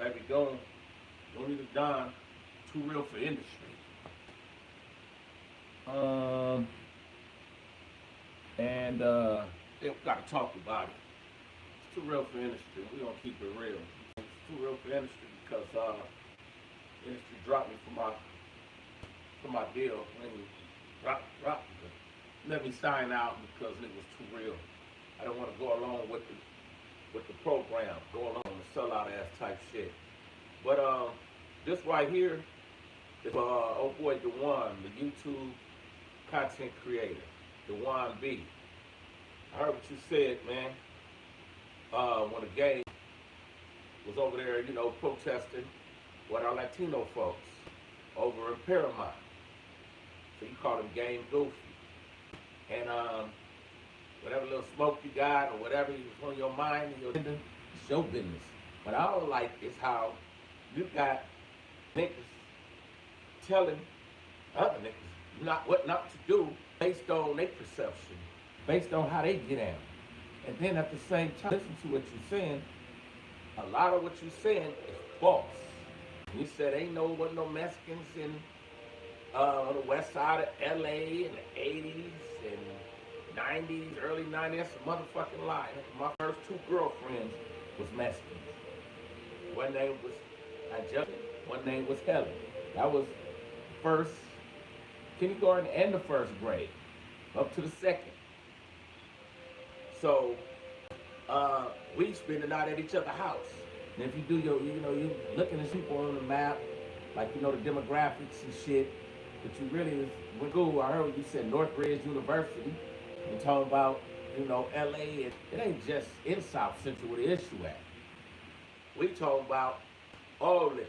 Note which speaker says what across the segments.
Speaker 1: Baby Doom, Looney the Don, too real for industry. Um, and they gotta talk about it. It's too real for industry. We gonna keep it real. It's too real for industry because industry dropped me for my deal. When he dropped me. Let me sign out because it was too real. I don't want to go along with the program, go along with the sellout ass type shit. But this right here is old boy Dewan, the YouTube content creator, Dewan B. I heard what you said, man. When the gang was over there, protesting with our Latino folks over in Paramount. So you call them gang goofy. And whatever little smoke you got or whatever was on your mind and your agenda, it's your business. What I don't like is how you got niggas telling other niggas what not to do based on their perception, based on how they get out. And then at the same time, listen to what you're saying. A lot of what you're saying is false. You said wasn't no Mexicans in on the west side of LA in the 80s and 90s, early 90s. That's a motherfucking lie. My first two girlfriends was Mexicans. One name was Angelica, one name was Helen. That was first kindergarten and the first grade, up to the second. So we spend the night at each other's house. And if you do you looking at people on the map, like the demographics and shit, but you really went cool. I heard you said Northridge University. You're talking about, LA. It ain't just in South Central where the issue at. We talking about all this.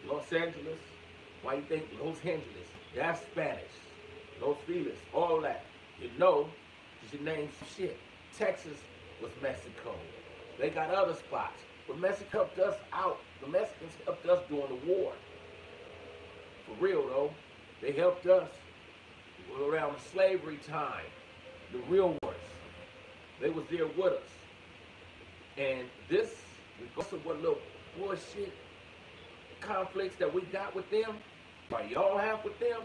Speaker 1: Los Angeles. Why you think Los Angeles? That's Spanish. Los Feliz, all that. Because your name's shit. Texas was Mexico. They got other spots. But Mexico helped us out. The Mexicans helped us during the war. For real though. They helped us around the slavery time. The real wars. They was there with us. And this, regardless of what little bullshit conflicts that we got with them, or y'all have with them,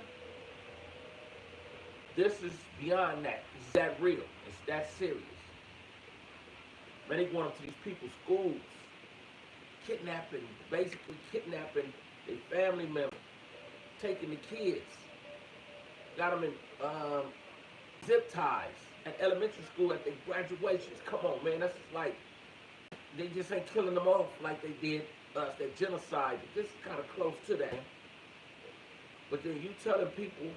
Speaker 1: this is beyond that. It's that real. It's that serious. Man, they going up to these people's schools, basically kidnapping their family members, taking the kids, got them in zip ties at elementary school at their graduations. Come on, man, that's just like, they just ain't killing them off like they did us, that genocide. But this is kind of close to that. But then you telling people,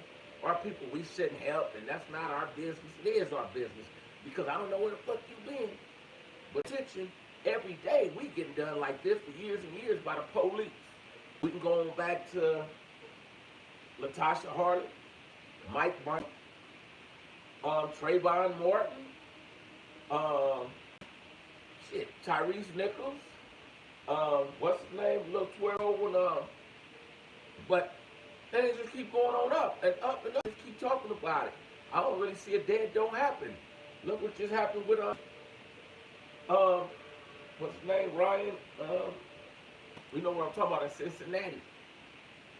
Speaker 1: our people, we shouldn't help, and that's not our business. It is our business, because I don't know where the fuck you been. But attention, every day we getting done like this for years and years by the police. We can go on back to Latasha Harley, Mike Brown, Trayvon Martin, Tyrese Nichols, what's his name, little 12-year-old one, but they just keep going on up and up and up. Just keep talking about it. I don't really see a day it don't happen. Look what just happened with what's his name, Ryan? We know what I'm talking about in Cincinnati.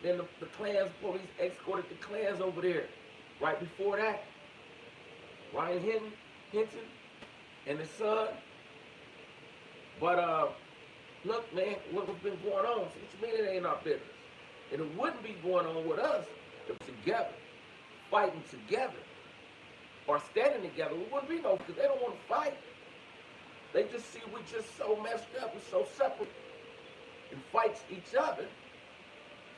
Speaker 1: Then the Klans police escorted the Klans over there. Right before that, Ryan Hinton and his son. But look, man, what's been going on? So what you mean it ain't our business? And it wouldn't be going on with us if we're together, fighting together, or standing together. We wouldn't be no, because they don't want to fight. They just see we just so messed up and so separate and fights each other.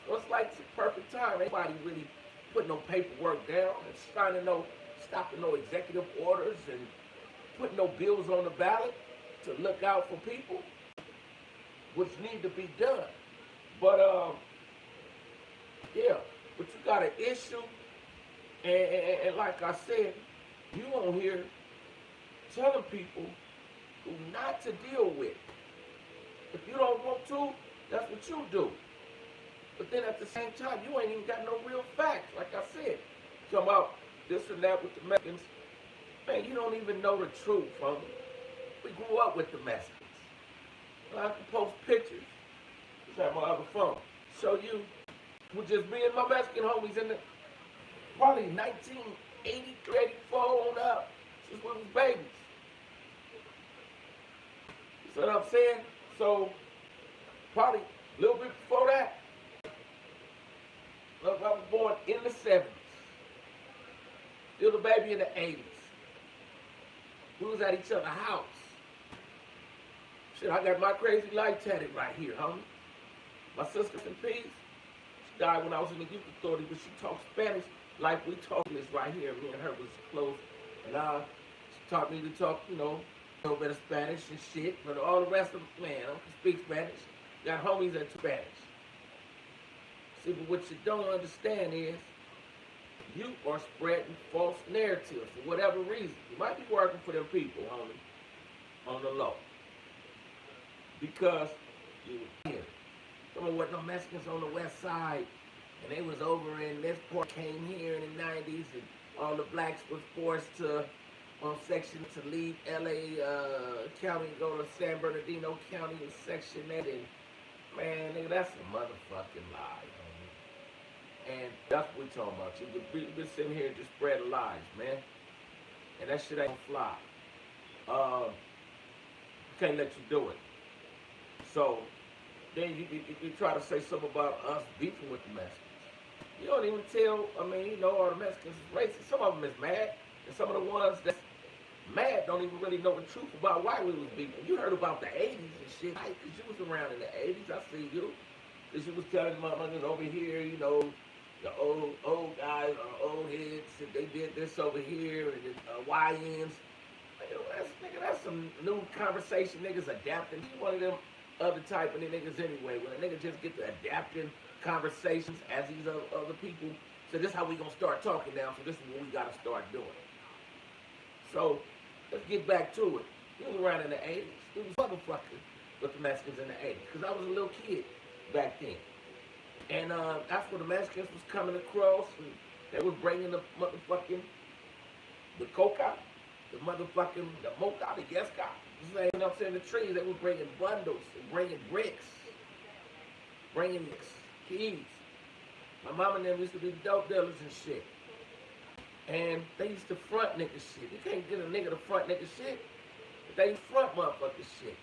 Speaker 1: So it's like the perfect time. Anybody really putting no paperwork down and stopping no executive orders and putting no bills on the ballot to look out for people, which need to be done. But yeah, but you got an issue, and like I said, you on here telling people who not to deal with. If you don't want to, that's what you do. But then at the same time, you ain't even got no real facts. Like I said, talking about this and that with the Mexicans. Man, you don't even know the truth, homie. We grew up with the Mexicans. I can post pictures. Just have my other phone. Show you with just me and my Mexican homies in the probably 1983, 84 on up. Since we was babies. You see what I'm saying? So probably a little bit before that. Look, I was born in the 70s. Still the baby in the 80s. We was at each other's house. Shit, I got my crazy life tatted right here, homie. My sister in peace. She died when I was in the youth authority, but she talks Spanish like we talk this right here. Me and her was close. And she taught me to talk, a little bit of Spanish and shit. But all the rest of them, man, I don't speak Spanish. Got homies that Spanish. See, but what you don't understand is you are spreading false narratives for whatever reason. You might be working for them people, homie, on the low. Because some of what no Mexicans on the west side, and they was over in this part, came here in the 90s, and all the blacks was forced to, on section, to leave LA County and go to San Bernardino County and section 8, and man, nigga, that's a motherfucking lie, homie. And that's what we talking about. You been sitting here and just spreading lies, man. And that shit ain't gonna fly. Can't let you do it. So then you try to say something about us beefing with the Mexicans. You don't even tell, all the Mexicans is racist. Some of them is mad, and some of the ones that's mad don't even really know the truth about why we was beefing. You heard about the 80s and shit, right? Because you was around in the 80s. I see you. Because you was telling motherfuckers over here, the old guys or old heads, they did this over here, and the YNs. That's some new conversation niggas adapting. You one of them other type of niggas anyway. When a nigga just get to adapting conversations as these other people. So this is how we gonna start talking now. So this is what we gotta start doing. So let's get back to it. He was around in the 80s. He was motherfucking with the Mexicans in the 80s. Because I was a little kid back then. And that's when the Mexicans was coming across. And they was bringing the motherfucking, the coca, the motherfucking, the mocha, the yesca. You know what I'm saying? The trees, they were bringing bundles and bringing bricks. Bringing keys. My mama and them used to be dope dealers and shit. And they used to front nigga shit. You can't get a nigga to front nigga shit. But they front motherfucker shit.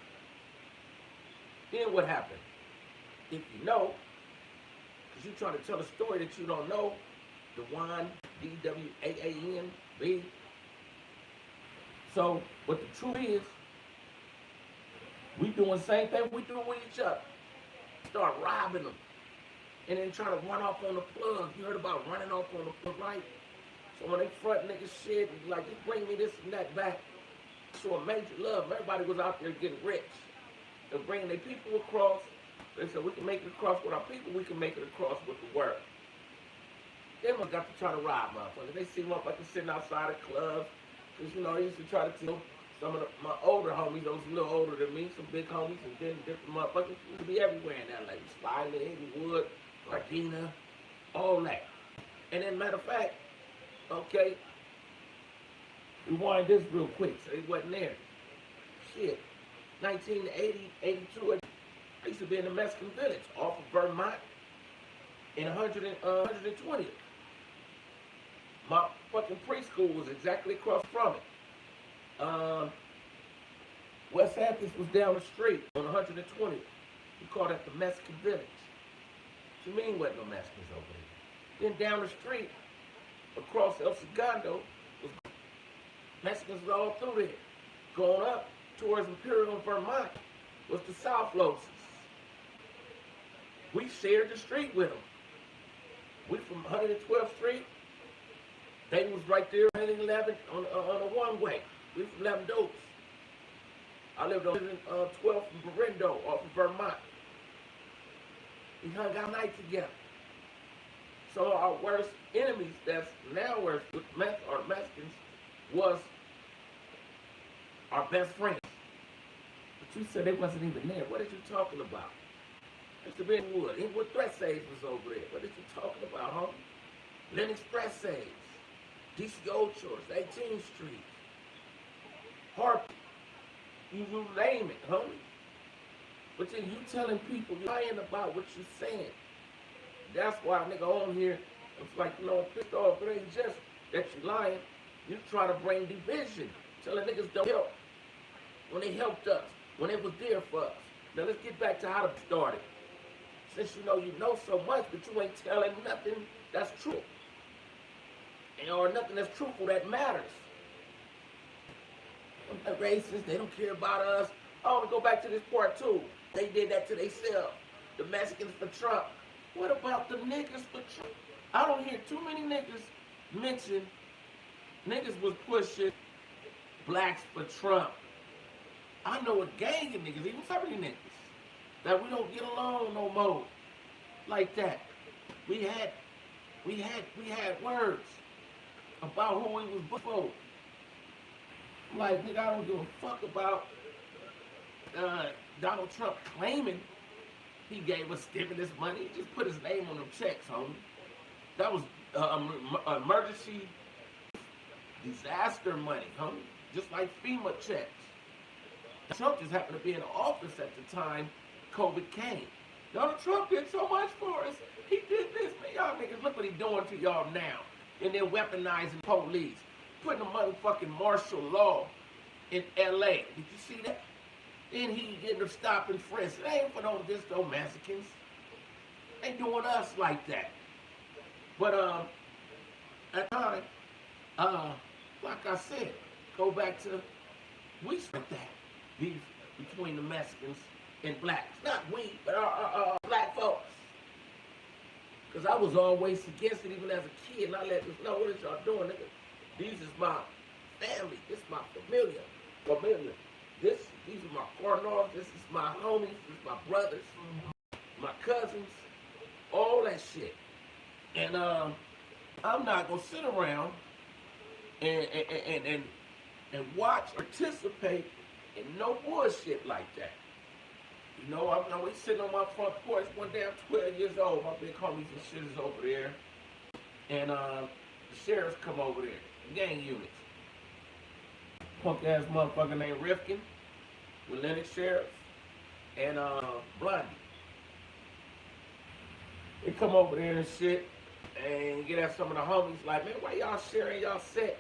Speaker 1: Then what happened? If you know, because you trying to tell a story that you don't know, the Dwaan, D-W-A-A-N-B. So, what the truth is, we doing the same thing we do with each other. Start robbing them. And then try to run off on the plug. You heard about running off on the plug, right? So when they front niggas shit, and like, just bring me this and that back. So a major love. Everybody was out there getting rich. They're bringing their people across. They said, we can make it across with our people, we can make it across with the world. Then we got to try to rob motherfuckers. They see motherfuckers sitting outside of clubs. Because, they used to try to tell some of my older homies, those a little older than me, some big homies, and then different motherfuckers used to be everywhere in LA. Spiley, Inglewood, Gardena, all that. And then, matter of fact, okay, rewind this real quick, so it wasn't there. Shit, 1980, 82, I used to be in the Mexican village off of Vermont in 120th. My fucking preschool was exactly across from it. West Hamptons was down the street on 120th. We call that the Mexican village. What you mean what no Mexicans over there? Then down the street, across El Segundo, was Mexicans was all through there. Going up towards Imperial, Vermont, was the South Loses. We shared the street with them. We from 112th Street. They was right there, 111 on a one-way. We from 11 Dopes. I lived on 12th and Berendo off of Vermont. We hung out night together. So our worst enemies that's now worse with our Mexicans was our best friends. But you said they wasn't even there. What are you talking about? Mr. Benwood, Inwood Threat Saves was over there. What are you talking about, homie? Lennox Threat Saves, DC Ochos, 18th Street, Harp, you name it, homie. But then you telling people you're lying about what you're saying. That's why a nigga on here, it's like, I'm pissed off. It ain't just that you lying. You trying to bring division. Telling niggas don't help when they helped us, when they was there for us. Now let's get back to how it started. Since you know so much, but you ain't telling nothing that's true. Or nothing that's truthful that matters. The racists, they don't care about us. I want to go back to this part too. They did that to themselves. The Mexicans for Trump. What about the niggas for Trump? I don't hear too many niggas mention niggas was pushing blacks for Trump. I know a gang of niggas, even family niggas, that we don't get along no more like that. We had words about who we was before. Like, nigga, I don't give a fuck about Donald Trump claiming he gave us stimulus money. He just put his name on them checks, homie. That was emergency disaster money, homie. Just like FEMA checks. Trump just happened to be in office at the time COVID came. Donald Trump did so much for us. He did this, man. Y'all niggas, look what he doing to y'all now. And they're weaponizing police. Putting a motherfucking martial law in LA. Did you see that? Then he getting them stop and frisk. It ain't for those Mexicans. They doing us like that. But at the time, like I said, go back to we spent that beef between the Mexicans and blacks. Not we, but black folks. Because I was always against it even as a kid. And I let them know, what is y'all doing, nigga? These is my family. This is my familia. These are my cardinals. This is my homies. This is my brothers. My cousins. All that shit. And I'm not going to sit around and watch, participate in no bullshit like that. You know, I'm always sitting on my front porch one day. I'm 12 years old. My big homies and shit is over there. And the sheriffs come over there. Gang units. Punk ass motherfucker named Rifkin with Lennox sheriffs and Blondie. They come over there and shit and get at some of the homies like, man, why y'all sharing y'all set?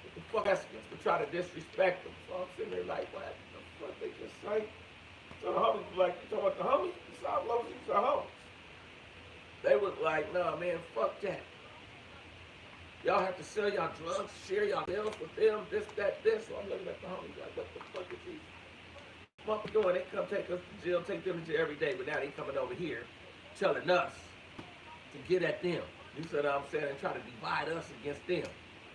Speaker 1: What the fuck Mexicans to try to disrespect them? So I'm sitting there like, what the fuck they just say? So the homies was like, you talking about the homies? The South Lowers, these are homies. They was like, nah, man, fuck that. Y'all have to sell y'all drugs, share y'all bills with them, this, that, this. So I'm looking at the homies like, what the fuck is these motherfuckers doing? They come take us to jail, take them to jail every day, but now they coming over here telling us to get at them. You see what I'm saying? And try to divide us against them.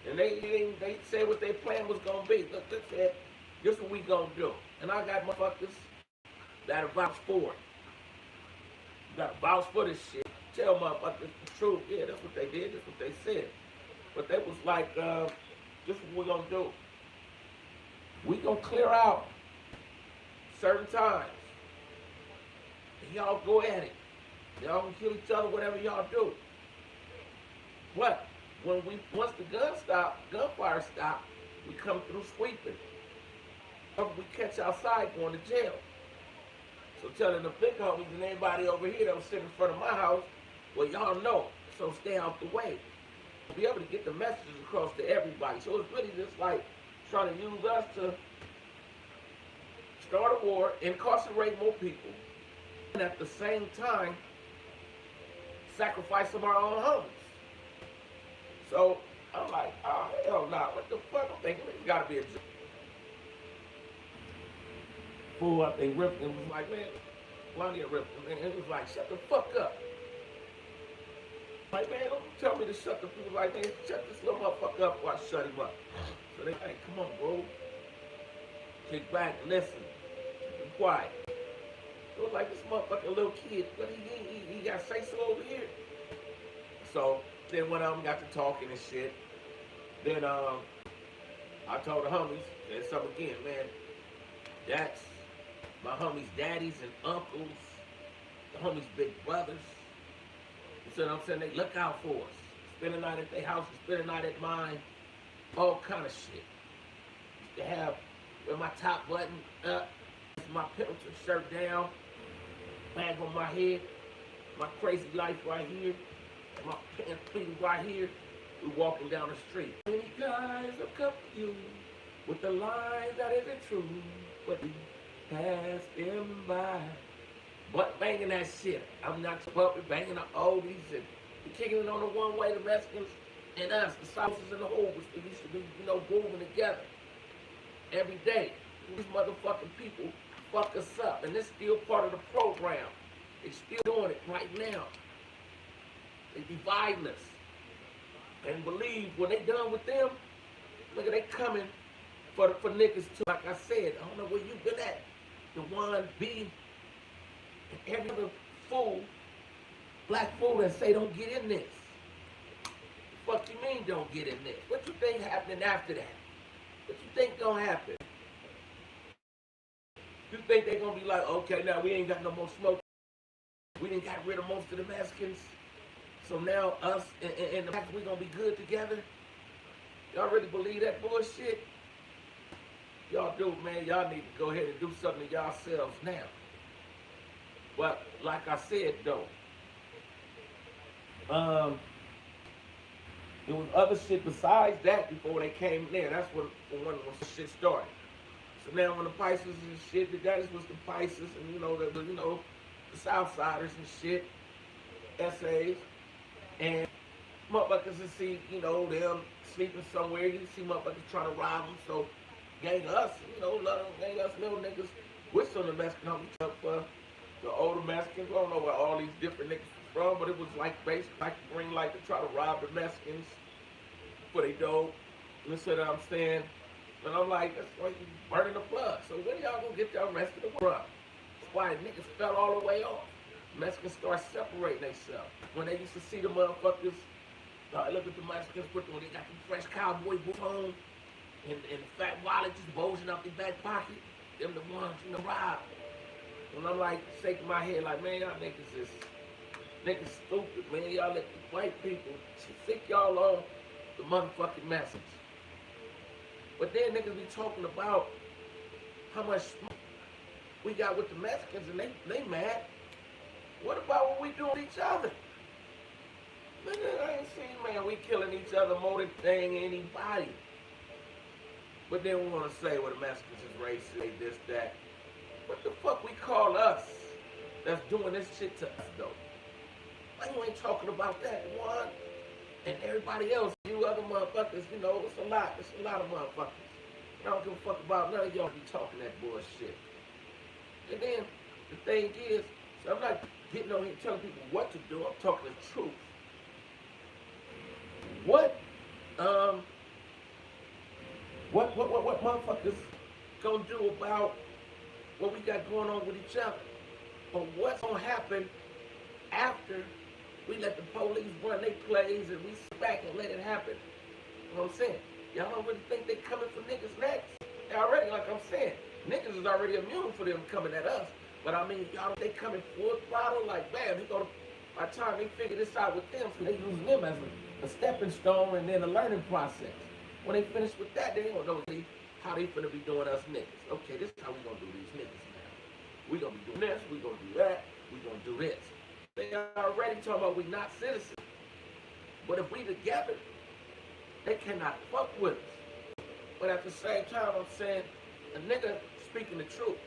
Speaker 1: And they said what their plan was going to be. Look, they said, this is what we going to do. And I got motherfuckers that'll vouch for it. You got to vouch for this shit. Tell motherfuckers the truth. Yeah, that's what they did. That's what they said. But they was like, this is what we're going to do. We going to clear out certain times. And y'all go at it. Y'all can kill each other, whatever y'all do. But once the gunfire stop, we come through sweeping. We catch outside going to jail. So telling the big homies and anybody over here that was sitting in front of my house, well, y'all know, so stay out the way. Be able to get the messages across to everybody. So it's really just like trying to use us to start a war, incarcerate more people, and at the same time, sacrifice some of our own homies. So I'm like, oh, hell nah, what the fuck? I'm thinking it's gotta be a joke. Fool, I think Rifkin was like, man, Blondie and Rifkin, man, it was like, shut the fuck up. Like, man, don't tell me to shut the people. Like, man, shut this little motherfucker up or I shut him up. So they like, come on, bro. Kick back, listen, be quiet. It was like this motherfucker, little kid, but he got say so over here. So then one of them got to talking and shit. Then I told the homies, and some again, man, that's my homies' daddies and uncles, the homies' big brothers. You see what I'm saying? They look out for us. Spend the night at their house, spend the night at mine, all kind of shit. Used to have with my top button up, my Pendleton shirt down, bag on my head, my crazy life right here, and my pants pleated right here. We walking down the street. Many guys will come to you with the lines that isn't true, but you pass them by. But banging that shit. I'm not puppet banging the oldies and kicking it on the one way, the Mexicans and us, the Southers and the Hovers. We used to be, grooving together every day. These motherfucking people fuck us up, and this still part of the program. They still doing it right now. They dividing us. And believe when they done with them, look at they coming for niggas too. Like I said, I don't know where you been at. The one B and every other fool, black fool that say don't get in this. The fuck you mean don't get in this? What you think happening after that? What you think gonna happen? You think they gonna be like, okay, now we ain't got no more smoke. We done got rid of most of the Mexicans. So now us and the Mexicans, we gonna be good together? Y'all really believe that bullshit? Y'all do, man. Y'all need to go ahead and do something to yourselves now. But like I said though, there was other shit besides that before they came there. That's when the shit started. So now when the Pisces and shit, that was the Pisces and the Southsiders and shit, essays, and motherfuckers to see, them sleeping somewhere. You see motherfuckers trying to rob them. So gang us, gang us little niggas with some of the Mexican homies up for the older Mexicans. I don't know where all these different niggas from, but it was like basically like the green light to try to rob the Mexicans for they dope. You see what I'm saying? And I'm like, that's why you burning the plug. So when y'all gonna get the rest of the world? That's why niggas fell all the way off. Mexicans start separating themselves. When they used to see the motherfuckers, look at the Mexicans when they got the fresh cowboy boots on and the fat wallet just bulging out their back pocket, them the ones, rob. And I'm like, shaking my head like, man, y'all niggas stupid, man. Y'all let the white people sick y'all on the motherfucking message. But then niggas be talking about how much smoke we got with the Mexicans and they mad. What about what we do with each other? Nigga, I ain't seen, man, we killing each other more than anybody. But then we want to say, well, the Mexicans is racist, this, that. What the fuck we call us that's doing this shit to us, though? Why you ain't talking about that one? And everybody else, you other motherfuckers, it's a lot. It's a lot of motherfuckers. I don't give a fuck about none of y'all be talking that bullshit. And then, the thing is, so I'm not getting on here telling people what to do. I'm talking the truth. What motherfuckers gonna do about what we got going on with each other? Or what's gonna happen after we let the police run their plays and we sit back and let it happen? You know what I'm saying? Y'all don't really think they coming for niggas next? They already, like I'm saying, niggas is already immune for them coming at us. But I mean, y'all, they coming full throttle, like, bam, by the time they figure this out with them, so they use them as a stepping stone and then a learning process. When they finish with that, they don't know how they finna be doing us niggas. Okay, this is how we gonna do these niggas now. We gonna be doing this, we gonna do that, we gonna do this. They already talking about we not citizens. But if we together, they cannot fuck with us. But at the same time, I'm saying, a nigga speaking the truth.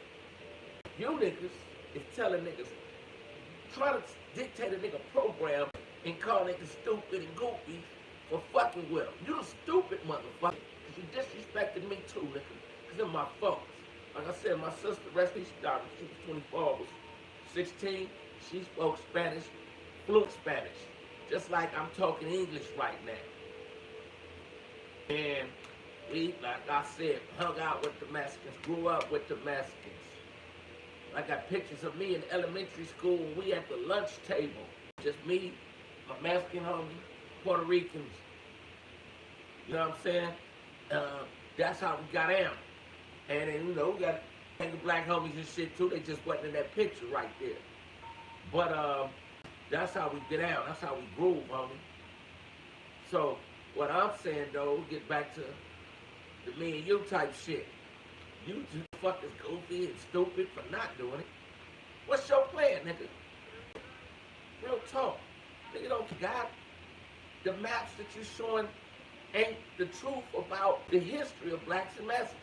Speaker 1: You niggas is telling niggas, trying to dictate a nigga program and call niggas stupid and goofy for fucking with them. You the stupid motherfucker, because you disrespected me too, nigga, because they're my folks. Like I said, my sister, rest in peace, she died when she was 24, was 16. She spoke Spanish, fluent Spanish, just like I'm talking English right now. And we, like I said, hung out with the Mexicans, grew up with the Mexicans. I got pictures of me in elementary school when we at the lunch table. Just me, my Mexican homie, Puerto Ricans. You know what I'm saying? That's how we got down. And then, we got hanging black homies and shit too. They just wasn't in that picture right there. But that's how we get down. That's how we groove, homie. So what I'm saying though, get back to the me and you type shit. You just motherfuckers goofy and stupid for not doing it. What's your plan, nigga? Real talk. Nigga don't got the maps that you're showing ain't the truth about the history of blacks and Mexicans.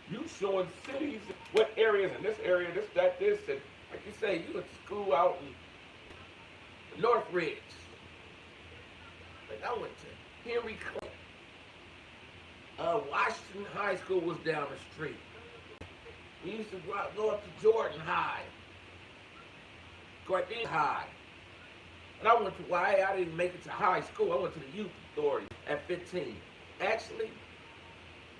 Speaker 1: You showing cities, what areas in this area, this, that, this, and like you say, you went to school out in Northridge. Like I went to Henry Clinton. Washington High School was down the street. We used to go up to Jordan High, Gordon High. And I went to YA. I didn't make it to high school. I went to the youth authority at 15. Actually,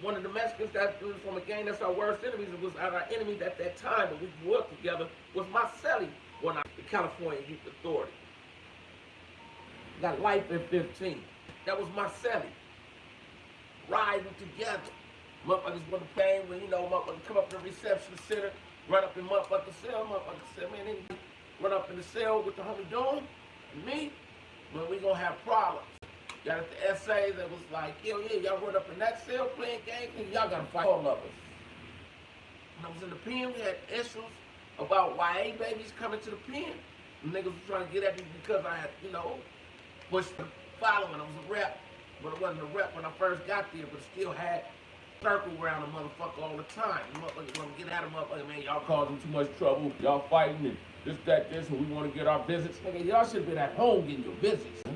Speaker 1: one of the Mexicans that was from a gang that's our worst enemies, it was our enemies at that time, but we grew up together, was my celly when I the California Youth Authority. Got life at 15. That was my celly. Riding together. Motherfuckers want to pay when, you know, motherfuckers come up to the reception center, run up in motherfucker's cell, motherfuckers say, man, they run up in the cell with the homie Doom and me, well, we gonna have problems. Got at the essays that was like, yo, yeah, y'all run up in that cell playing games, and y'all gotta fight all of us. When I was in the pen, we had issues about YA babies coming to the pen. And niggas was trying to get at me because I had, you know, pushed the following. I was a rep, but it wasn't a rep when I first got there, but still had circle around a motherfucker all the time. The motherfuckers want to get at a motherfucker, man, y'all causing too much trouble, y'all fighting and this, that, this, and we want to get our visits. Nigga, y'all should have been at home getting your visits. Huh?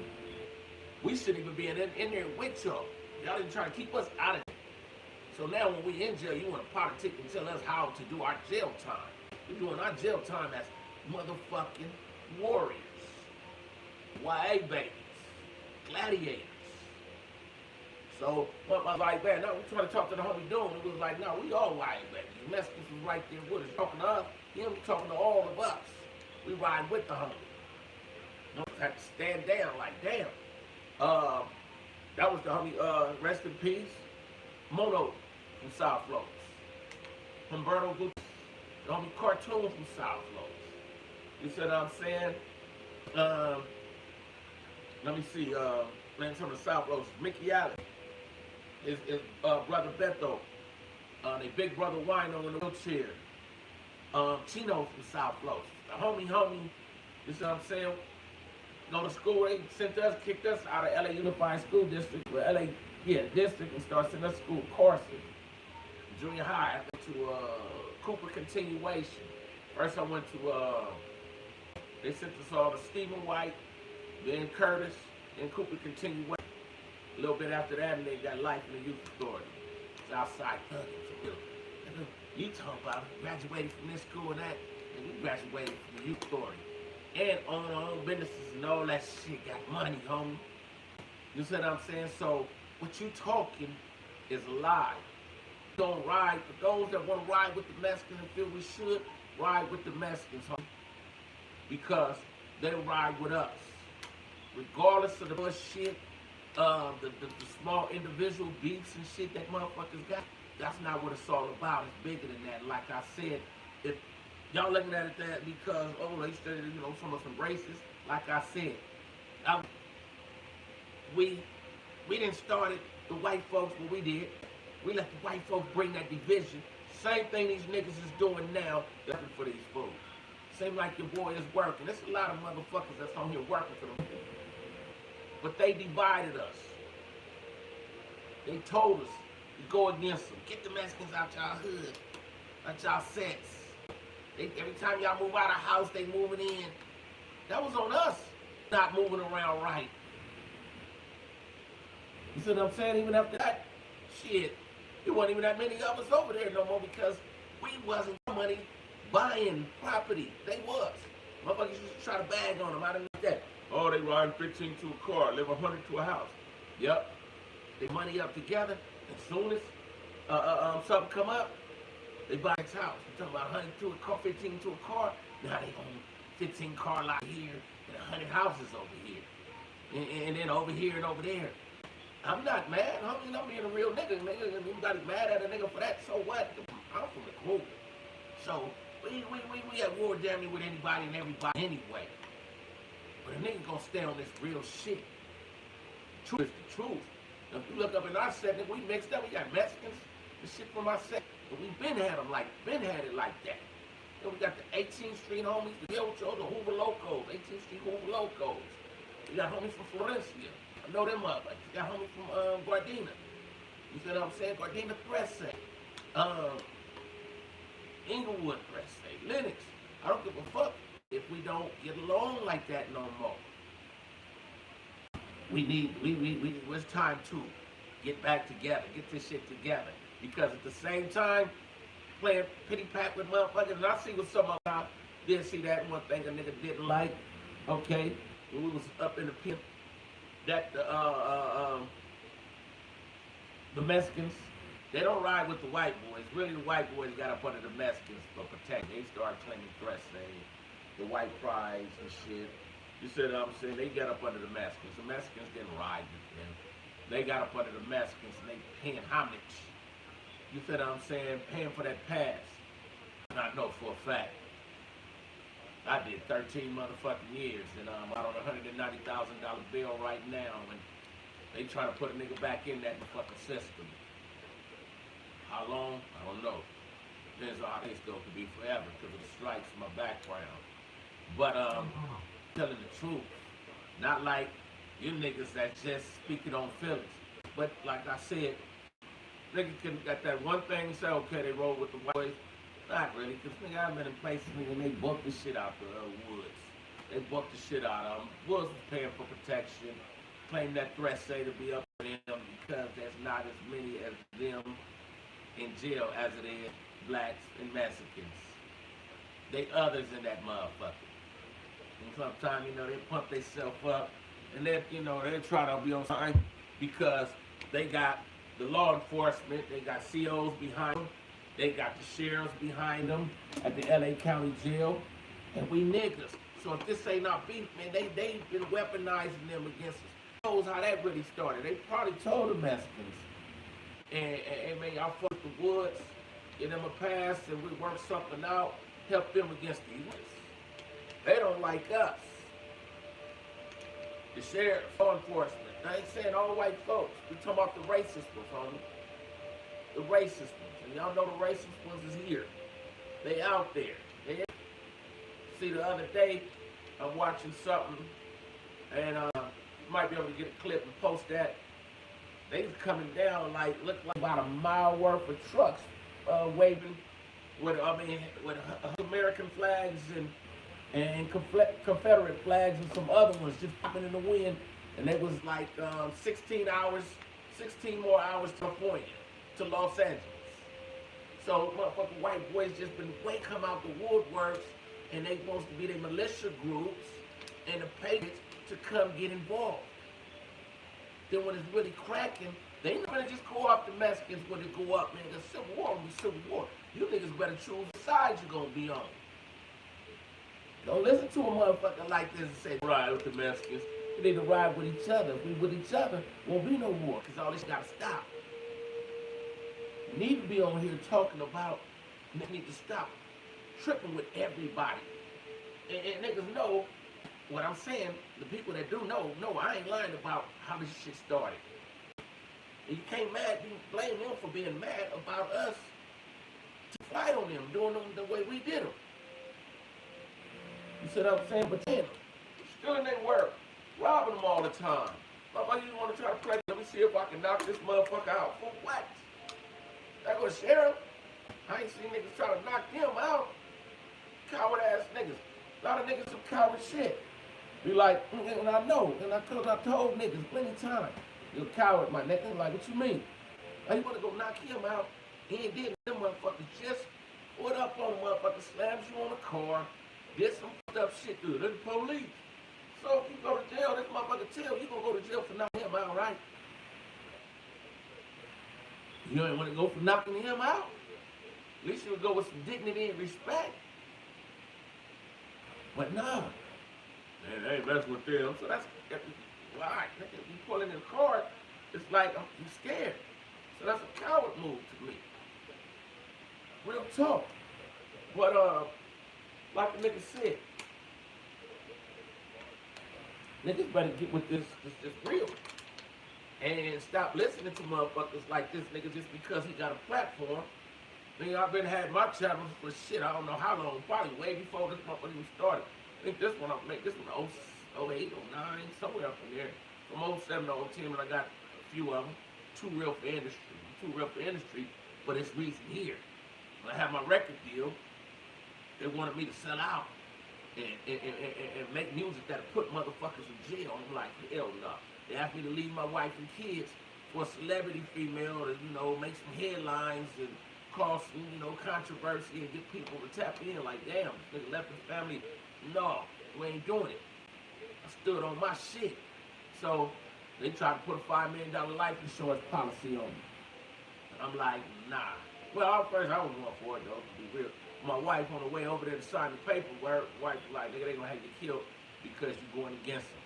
Speaker 1: We shouldn't even be in there with y'all. Y'all didn't try to keep us out of it. So now when we in jail, you want to politic and tell us how to do our jail time. We're doing our jail time as motherfucking warriors, YA babies, gladiators. So, I was like, man, no, we're trying to talk to the homie Doom. It was like, no, we all YA babies. The Mexicans was right there with us, talking to us. Him talking to all of us. We ride with the homie. You know, had to stand down like, damn. That was the homie, rest in peace, Mono from South Flores. Humberto Gutierrez, the homie Cartoon from South Flores. You see what I'm saying? Let me see, man, some of the South Flores. Mickey Allen, his brother Beto, their big brother Wino in the wheelchair. Chino from South Flores. The homie, you see what I'm saying? Go to school, they sent us, kicked us out of LA Unified School District, or LA, district, and started sending us to school, Carson. Junior high, I went to Cooper Continuation. First I went to, they sent us all to Stephen White, then Curtis, then Cooper Continuation. A little bit after that, and they got life in the youth authority. It's outside thugging. You talk about graduating from this school and that, and we graduated from the youth authority. And own our own businesses and all that shit, got money, homie. You see what I'm saying? So, what you talking is a lie. Don't ride, for those that want to ride with the Mexicans and feel we should, ride with the Mexicans, homie. Because they ride with us. Regardless of the bullshit, the small individual beefs and shit that motherfuckers got, that's not what it's all about. It's bigger than that. Like I said, if y'all looking at it that because, oh, they studied, you know, some of some races, like I said, we didn't start it, the white folks, but we did. We let the white folks bring that division. Same thing these niggas is doing now, looking for these fools. Seem like your boy is working. There's a lot of motherfuckers that's on here working for them. But they divided us. They told us to go against them. Get the Mexicans out y'all hood, out y'all sets. Every time y'all move out of house, they moving in. That was on us, not moving around right. You see what I'm saying? Even after that, shit, there wasn't even that many of us over there no more because we wasn't money buying property. They was. Motherfuckers used to try to bag on them. I didn't like that. Oh, they riding 15 to a car, live 100 to a house. Yep. They money up together. As soon as something come up, they buy his house. You're talking about 100 to a car, 15 to a car. Now they own 15 car lot here and 100 houses over here. And then over here and over there. I'm not mad. I'm being a real nigga. Anybody mad at a nigga for that? So what? I'm from the group. So we at war damn near with anybody and everybody anyway. But a nigga gonna stay on this real shit. Truth is the truth. Now, if you look up in our set, nigga, we mixed up. We got Mexicans, The shit from my set. But we been had it like that. Then we got the 18th Street homies, the Yocho, the Hoover Locos, 18th Street Hoover Locos. We got homies from Florencia. I know them up. We got homies from Gardena. You see what I'm saying? Gardena Presse. Inglewood Presse. Lennox. I don't give a fuck if we don't get along like that no more. It's time to get back together, get this shit together. Because at the same time, playing pity pat with motherfuckers, and I see what some of y'all did see that one thing a nigga didn't like. Okay, when we was up in the pimp, that the Mexicans, they don't ride with the white boys. Really, the white boys got up under the Mexicans for protection. They started claiming threats, saying the white prize and shit. You see what I'm saying? They got up under the Mexicans. The Mexicans didn't ride with them. They got up under the Mexicans and they paying homage. You see what I'm saying? Paying for that pass. And I know for a fact, I did 13 motherfucking years and I'm out on a $190,000 bill right now and they trying to put a nigga back in that fucking system. How long? I don't know. Depends on how this go. Could be forever because of the strikes in my background. But telling the truth. Not like you niggas that just speaking on feelings. But like I said, niggas can got that one thing and say, okay, they roll with the white boys. Not really, because nigga, I've been in places and they booked the shit out the woods. They booked the shit out of them. Woods was paying for protection. Claim that threat say to be up for them because there's not as many as them in jail as it is blacks and Mexicans. They others in that motherfucker. And sometimes, you know, they pump themselves up and they, you know, they try to be on time because they got the law enforcement, they got COs behind them, they got the sheriffs behind them at the LA County Jail, and we niggas. So if this ain't our beef, man, they've been weaponizing them against us. Knows how that really started. They probably told the Mexicans, and man, y'all fuck the woods, get them a pass, and we work something out, help them against these niggas. They don't like us. The sheriff, law enforcement. I ain't saying all white folks. We talking about the racist ones, homie. The racist ones. And y'all know the racist ones is here. They out there. See, the other day, I'm watching something, and you might be able to get a clip and post that. They was coming down like, looked like about a mile worth of trucks waving with American flags and Confederate flags and some other ones just popping in the wind. And it was like 16 more hours to California, to Los Angeles. So motherfucking white boys just been come out the woodworks and they supposed to be their militia groups and the patriots to come get involved. Then when it's really cracking, they ain't gonna just go off the Mexicans when it go up, man. The Civil War will be Civil War. You niggas better choose the side you're gonna be on. Don't listen to a motherfucker like this and say, ride with the Mexicans. We need to ride with each other. If we with each other, won't be no war, because all this gotta stop. We need to be on here talking about, they need to stop tripping with everybody. And niggas know what I'm saying. The people that do know, I ain't lying about how this shit started. And you can't blame them for being mad about us to fight on them, doing them the way we did them. You see what I'm saying? But then, still in their work, robbing them all the time. Motherfucker, you want to try to play? Let me see if I can knock this motherfucker out. For what? That go sheriff. I ain't seen niggas try to knock them out. Coward ass niggas. A lot of niggas some coward shit. Be like, and I know, and I told niggas plenty of times, you're a coward, my nigga. Like, what you mean? Now you want to go knock him out? He ain't did them motherfuckers just put up on the motherfucker, slams you on the car, did some fucked up shit to the police. So if you go to jail, this motherfucker tell you gonna go to jail for knocking him out, right? You ain't want to go for knocking him out? At least you would go with some dignity and respect. But nah. Man, they ain't messing with them. So that's right. If you pull in the car, it's like you scared. So that's a coward move to me. Real talk. But like the nigga said, niggas better get with this real. and stop listening to motherfuckers like this nigga just because he got a platform. Nigga, I've been had my channel for shit, I don't know how long, probably way before this motherfucker even started. I think this one, I make this one 08, 09, somewhere up in there. From 07 to 010, and I got a few of them. Too real for industry, but it's recent here. When I had my record deal, they wanted me to sell out and make music that'll put motherfuckers in jail. I'm like, hell no. They asked me to leave my wife and kids for a celebrity female to, make some headlines and cause some, controversy and get people to tap in. Like, damn, this nigga left his family. No, we ain't doing it. I stood on my shit. So they tried to put a $5 million life insurance policy on me. And I'm like, nah. Well, first I was going for it though, to be real. My wife on the way over there to sign the paperwork, wife was like, nigga, they gonna have you killed because you going against them.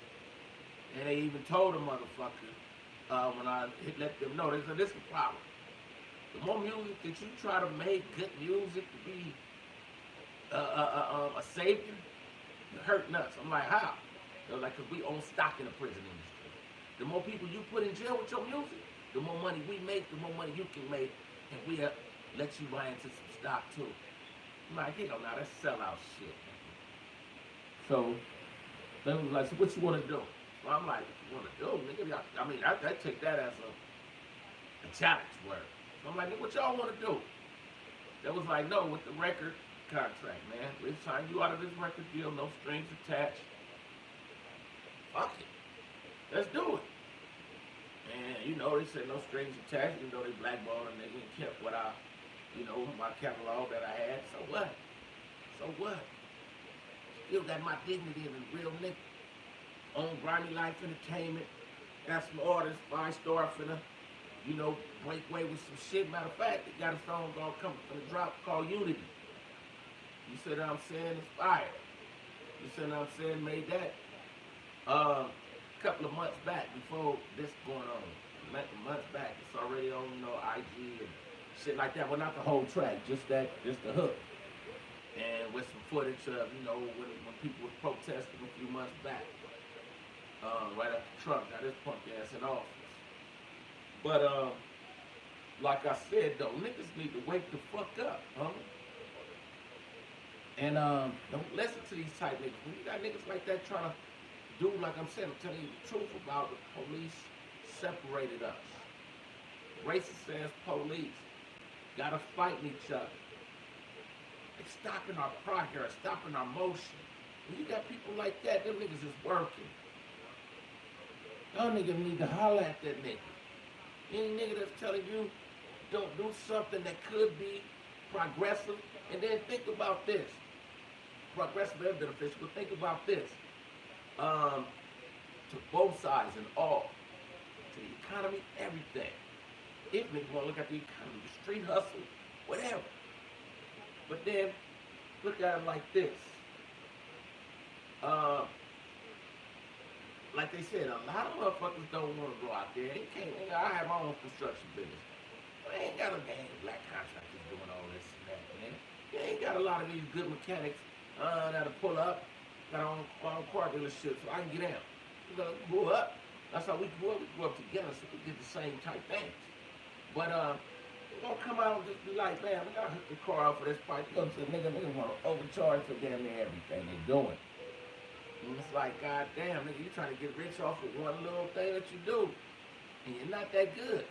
Speaker 1: And they even told the motherfucker when I let them know, they said, this is the problem. The more music that you try to make, good music to be a savior, you're hurting us. I'm like, how? They're like, because we own stock in the prison industry. The more people you put in jail with your music, the more money we make, the more money you can make, and we let you buy into some stock too. I'm like, hell no, that's sellout shit. So they was like, so what you want to do? Well, I'm like, what you want to do, nigga? I mean, I take that as a challenge word. So I'm like, nigga, what y'all want to do? They was like, no, with the record contract, man. We sign you out of this record deal, no strings attached. Fuck it. Let's do it. And, they said no strings attached, even though they blackballed a nigga and kept what I, my catalog that I had. So what? So what? Still got my dignity as a real nigga. Own Grimy Life Entertainment. Got some artists, 5-star finna, break away with some shit. Matter of fact, they got a song gonna come from the drop called Unity. You see what I'm saying? Inspired. You see what I'm saying? Made that couple of months back before this going on. Months back. It's already on, IG and shit like that. Well, not the whole track, just the hook. And with some footage of, when people were protesting a few months back. Right after Trump got his punk ass in office. But, like I said, though, niggas need to wake the fuck up, huh? And don't listen to these type niggas. When you got niggas like that trying to do, like I'm saying, I'm telling you the truth about the police separated us. Racist ass police gotta fight each other. It's stopping our progress, stopping our motion. When you got people like that, them niggas is working. Y'all niggas need to holler at that nigga. Any nigga that's telling you don't do something that could be progressive, and then think about this. Progressive and beneficial, but think about this. To both sides and all. To the economy, everything. If niggas want to look at the economy, the street hustle, whatever. But then, look at it like this. Like they said, a lot of motherfuckers don't want to go out there. They can't. I have my own construction business. But I ain't got a damn black contractors doing all this and that, man. You ain't got a lot of these good mechanics that'll pull up, got our own car dealership, so I can get out. We gotta grow up. That's how we grew up. We grew up together, so we did the same type things. But we don't come out and just be like, man, we gotta hook the car up for this price. Go to the nigga want to overcharge for damn near everything they're doing. And it's like, god damn, nigga, you trying to get rich off of one little thing that you do, and you're not that good.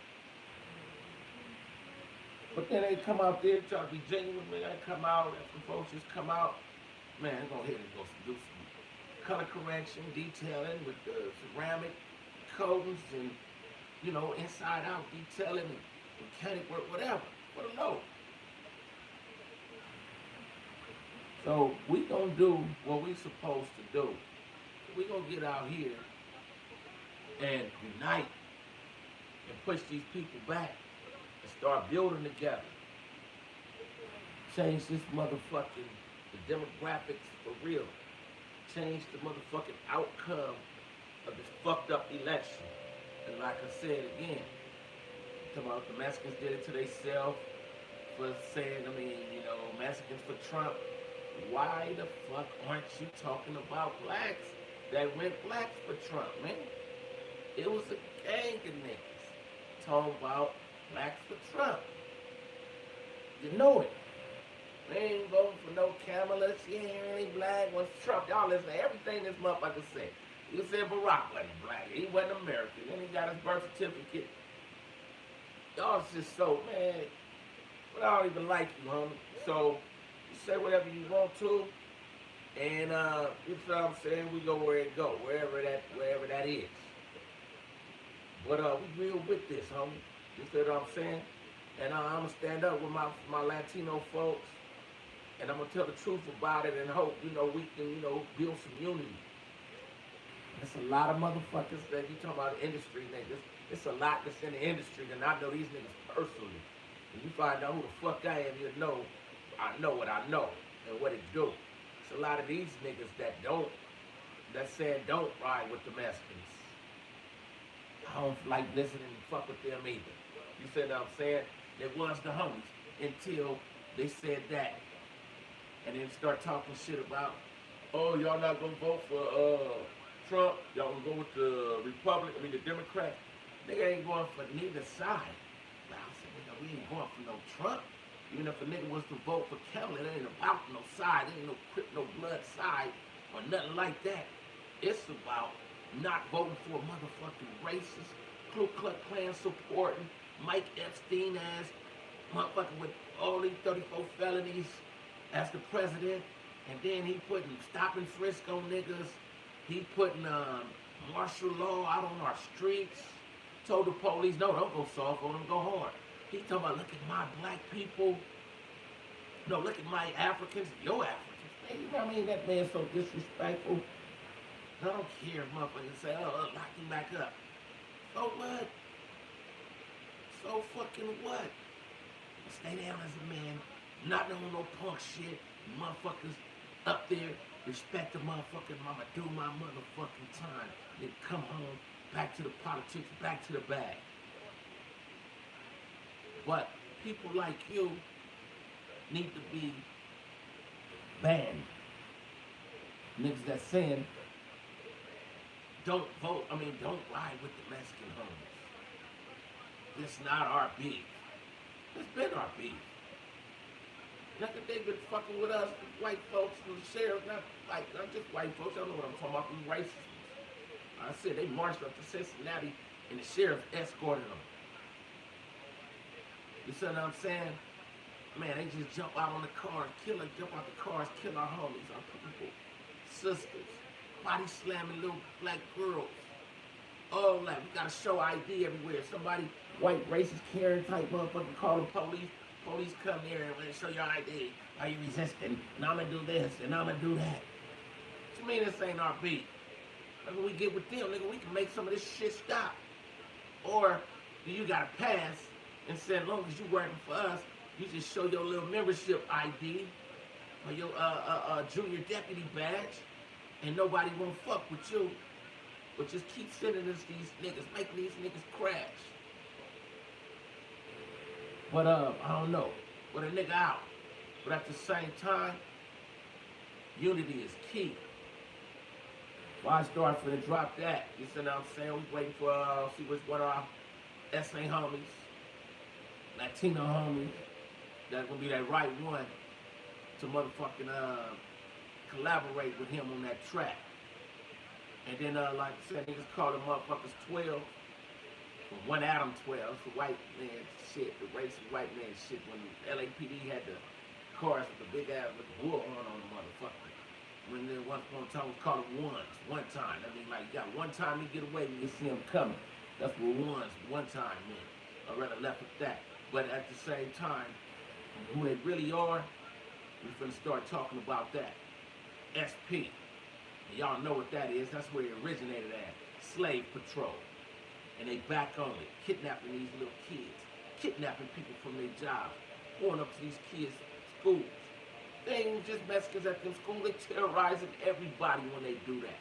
Speaker 1: But then they come out there try to be genuine, man. They come out, and some folks just come out, man, go ahead and go do some color correction, detailing with the ceramic coatings and, inside out detailing and mechanic work, whatever, for the low. So we gonna do what we supposed to do. We gonna get out here and unite and push these people back and start building together. Change this motherfucking, the demographics for real. Change the motherfucking outcome of this fucked up election. And like I said again, talking about the Mexicans did it to themselves for saying, Mexicans for Trump. Why the fuck aren't you talking about blacks that went blacks for Trump, man? It was a gang of niggas talking about blacks for Trump. You know it. They ain't voting for no Kamala. She ain't really black. What's Trump? Y'all listen to everything this motherfucker said. You said Barack wasn't black. He wasn't American. Then he got his birth certificate. Y'all just so, man, but I don't even like you, homie. So, you say whatever you want to. And, you know what I'm saying? We go where it go. Wherever that is. But, we real with this, homie. You see what I'm saying? And I'm going to stand up with my Latino folks. And I'm going to tell the truth about it and hope, we can, build some unity. There's a lot of motherfuckers that you talking about industry niggas. It's a lot that's in the industry, and I know these niggas personally. When you find out who the fuck I am, you know I know what I know and what it do. It's a lot of these niggas that's saying don't ride with the Mexicans. I don't like listening and fuck with them either. You see what I'm saying? It was the homies until they said that. And then start talking shit about, oh, y'all not gonna vote for Trump, y'all gonna go with the the Democrat. Nigga ain't going for neither side. But I said, nigga, we ain't going for no Trump. Even if a nigga was to vote for Kamala, it ain't about no side, it ain't no crip, no blood side, or nothing like that. It's about not voting for a motherfucking racist, Ku Klux Klan supporting, Mike Epstein ass motherfucker with all these 34 felonies as the president, and then he putting stop and frisk on niggas. He putting martial law out on our streets. Told the police, no, don't go soft on them, go hard. He talking about, look at my black people. No, look at my Africans, your Africans. Man, you know what I mean? That man's so disrespectful. I don't care if motherfuckers say, oh, lock him back up. So what? So fucking what? Stay down as a man, not doing no punk shit. Motherfuckers up there, respect the motherfucking mama, do my motherfucking time. Then come home, back to the politics, back to the bag. But people like you need to be banned. Niggas that saying, don't ride with the Mexican homies. It's not our beef. It's been our beef. Not that they've been fucking with us, white folks, and the sheriff, not just white folks, I don't know what I'm talking about, them racists. I said they marched up to Cincinnati and the sheriff escorted them. You see what I'm saying? Man, they just jump out on the cars, jump out the cars, kill our homies, our people, sisters, body slamming little black girls. All that. We gotta show ID everywhere. Somebody, white racist Karen type motherfucker, call the police. Police come here and show your ID. Are you resisting? And I'm gonna do this and I'm gonna do that. What you mean this ain't our beat? When we get with them, nigga, we can make some of this shit stop. Or do you gotta pass and say, as long as you working for us, you just show your little membership ID or your junior deputy badge, and nobody won't fuck with you. But just keep sending us these niggas, making these niggas crash. But I don't know. But a nigga out. But at the same time, unity is key. Why start for the drop that? You see what I'm saying? We waiting for see which one of our SA homies, Latino homies, that's gonna be that right one to motherfucking collaborate with him on that track. And then like I said, niggas call them motherfuckers 12. One Adam 12, the white man shit, the racist white man shit when LAPD had the cars with the big ass with the wool on the motherfucker. When they once upon a time was called ones, one time. I mean, like, you got one time to get away when you see them coming. That's what ones, one time meant. I'd rather left with that. But at the same time, who they really are, we're gonna start talking about that. SP. And y'all know what that is. That's where it originated at. Slave Patrol. And they back on it, kidnapping these little kids, kidnapping people from their jobs, going up to these kids' schools. They ain't just Mexicans at them schools, they terrorizing everybody when they do that.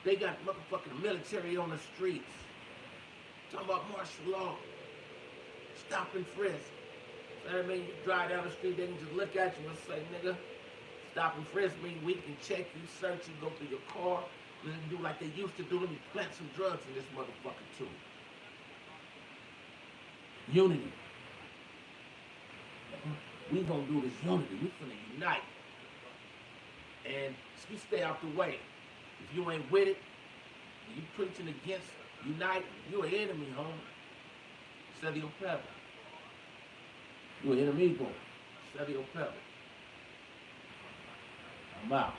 Speaker 1: They got motherfucking military on the streets. Talking about martial law. Stop and frisk. So I mean, you drive down the street, they can just look at you and say, nigga, stop and frisk me, we can check you, search you, go through your car, Let them do like they used to do. Let me plant some drugs in this motherfucker too. Unity. We gonna do this unity. We finna unite. And you stay out the way. If you ain't with it, you preaching against unite, you an enemy, homie. Serio Pebble. You an enemigo. Serio Pebble. I'm out.